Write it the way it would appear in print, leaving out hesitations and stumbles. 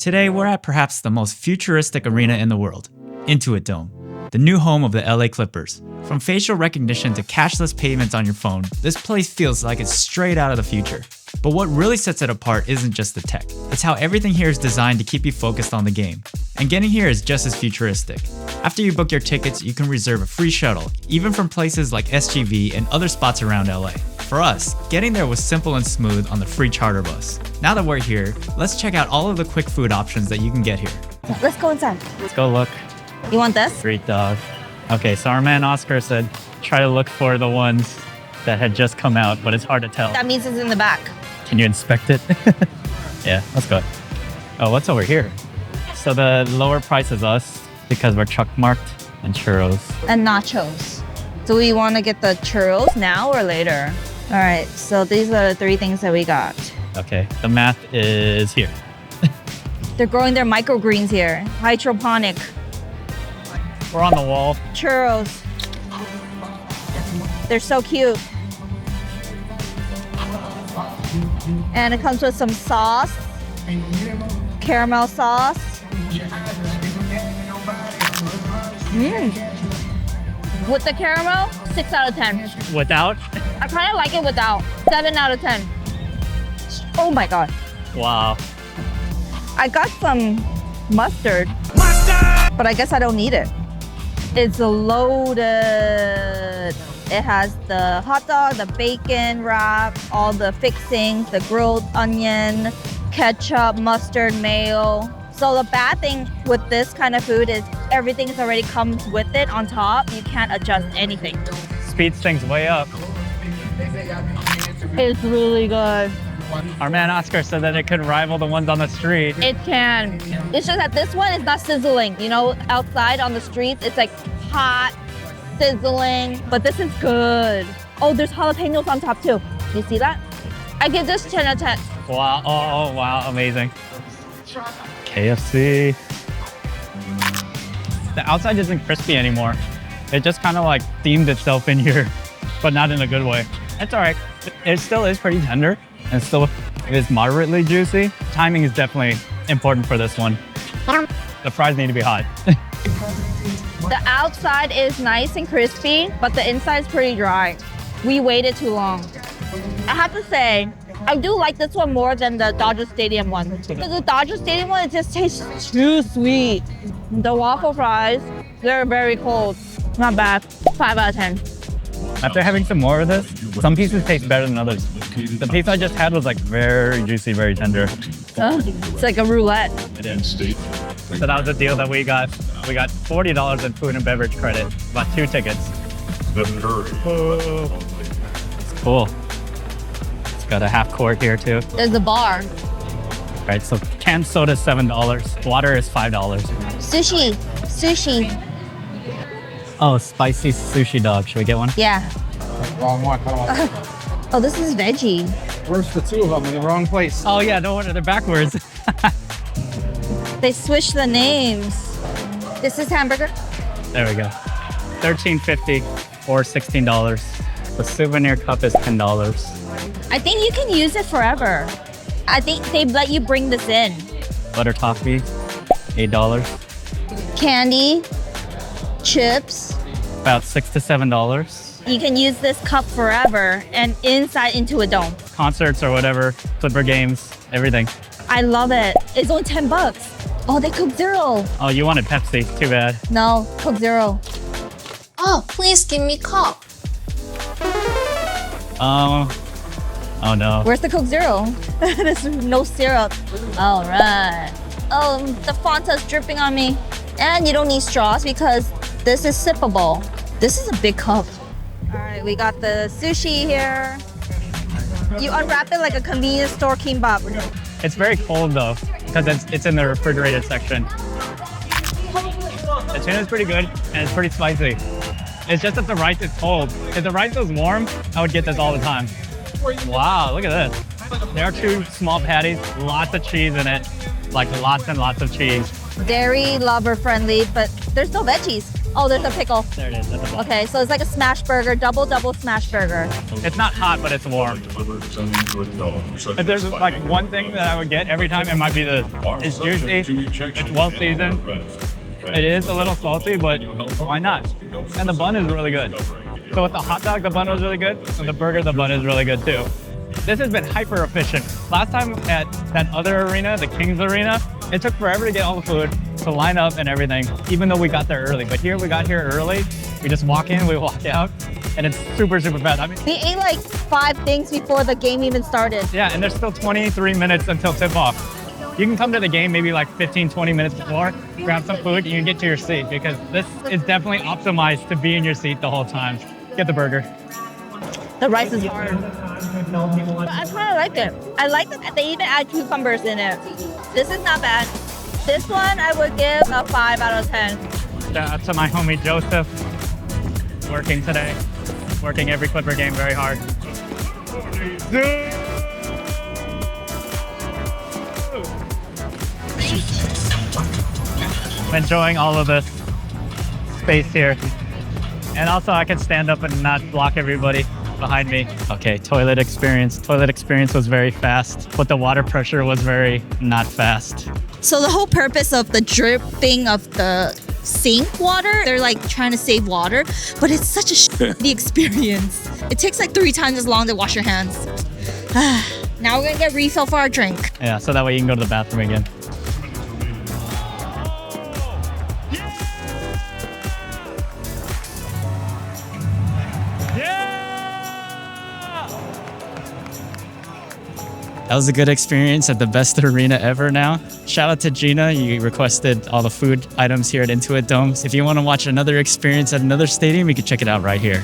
Today, we're at perhaps the most futuristic arena in the world, Intuit Dome, the new home of the LA Clippers. From facial recognition to cashless payments on your phone, this place feels like it's straight out of the future. But what really sets it apart isn't just the tech. It's how everything here is designed to keep you focused on the game. And getting here is just as futuristic. After you book your tickets, you can reserve a free shuttle, even from places like SGV and other spots around LA. For us, getting there was simple and smooth on the free charter bus. Now that we're here, let's check out all of the quick food options that you can get here. Let's go inside. Let's go look. You want this? Street dog. Okay, so our man Oscar said try to look for the ones that had just come out, but it's hard to tell. That means it's in the back. Can you inspect it? Yeah, let's go. Oh, what's over here? So the lower price is us because we're truck marked and churros. And nachos. Do we want to get the churros now or later? All right, so these are the three things that we got. Okay, the math is here. They're growing their microgreens here. Hydroponic. We're on the wall. Churros. They're so cute. And it comes with some sauce. Caramel sauce. With the caramel, 6 out of 10. Without? I kind of like it without. 7 out of 10. Oh my God. Wow. I got some mustard, but I guess I don't need it. It's loaded. It has the hot dog, the bacon wrap, all the fixings, the grilled onion, ketchup, mustard, mayo. So the bad thing with this kind of food is everything already comes with it on top. You can't adjust anything. Speeds things way up. It's really good. Our man Oscar said that it could rival the ones on the street. It can. It's just that this one is not sizzling. You know, outside on the streets, it's like hot, sizzling, but this is good. Oh, there's jalapenos on top too. You see that? I give this 10 out of 10. Wow, oh wow, amazing. KFC. The outside isn't crispy anymore. It just kind of like themed itself in here, but not in a good way. It's all right. It still is pretty tender and still is moderately juicy. Timing is definitely important for this one. The fries need to be hot. The outside is nice and crispy, but the inside is pretty dry. We waited too long. I have to say, I do like this one more than the Dodger Stadium one. Because the Dodger Stadium one, it just tastes too sweet. The waffle fries, they're very cold. Not bad. 5 out of 10. After having some more of this, some pieces taste better than others. The piece I just had was like very juicy, very tender. It's like a roulette. So that was the deal that we got. We got $40 in food and beverage credit, about 2 tickets. Oh, it's cool. It's got a half court here too. There's a bar. All right, so canned soda is $7, water is $5. Sushi. Sushi. Oh, spicy sushi dog. Should we get one? Yeah. Wrong one. Oh, this is veggie. Where's the two of them in the wrong place? Oh yeah, no wonder they're backwards. They switched the names. This is hamburger. There we go. $13.50 or $16. The souvenir cup is $10. I think you can use it forever. I think they let you bring this in. Butter toffee, $8. Candy, chips. About $6 to $7. You can use this cup forever and inside into a dome. Concerts or whatever, Clipper games, everything. I love it. It's only 10 bucks. Oh, they Coke Zero. Oh, you wanted Pepsi, too bad. No, Coke Zero. Oh, please give me cup. Oh no. Where's the Coke Zero? There's no syrup. All right. Oh, the Fanta's dripping on me. And you don't need straws because this is sippable. This is a big cup. All right, we got the sushi here. You unwrap it like a convenience store kimbap. It's very cold though, because it's in the refrigerated section. The tuna is pretty good and it's pretty spicy. It's just that the rice is cold. If the rice was warm, I would get this all the time. Wow, look at this. There are 2 small patties, lots of cheese in it, like lots and lots of cheese. Dairy lover friendly, but there's no veggies. Oh, there's a pickle. There it is at the bottom. Okay, so it's like a smash burger, double smash burger. It's not hot, but it's warm. If there's like one thing that I would get every time, it might be this. It's juicy, it's well seasoned. It is a little salty, but why not? And the bun is really good. So with the hot dog, the bun was really good. And the burger, the bun is really good too. This has been hyper efficient. Last time at that other arena, the Kings Arena, it took forever to get all the food, to line up and everything, even though we got there early. But here we got here early. We just walk in, we walk out, and it's super fast. I mean, We ate like 5 things before the game even started. yeah, and there's still 23 minutes until tip-off. You can come to the game maybe like 15, 20 minutes before, grab some food, and you can get to your seat because this is definitely optimized to be in your seat the whole time. Get the burger. The rice is hard. But I kind of like it. I like that they even add cucumbers in it. This is not bad. This one I would give a 5 out of 10. Shout out to my homie Joseph, working today, working every Clipper game very hard. I'm enjoying all of this space here. And also I can stand up and not block everybody behind me. Okay, toilet experience. Toilet experience was very fast, but the water pressure was very not fast. So the whole purpose of the dripping of the sink water, they're like trying to save water, but it's such a shitty experience. It takes like 3 times as long to wash your hands. Now we're gonna get refill for our drink. Yeah, so that way you can go to the bathroom again. That was a good experience at the best arena ever now. Shout out to Gina, you requested all the food items here at Intuit Dome. If you want to watch another experience at another stadium, you can check it out right here.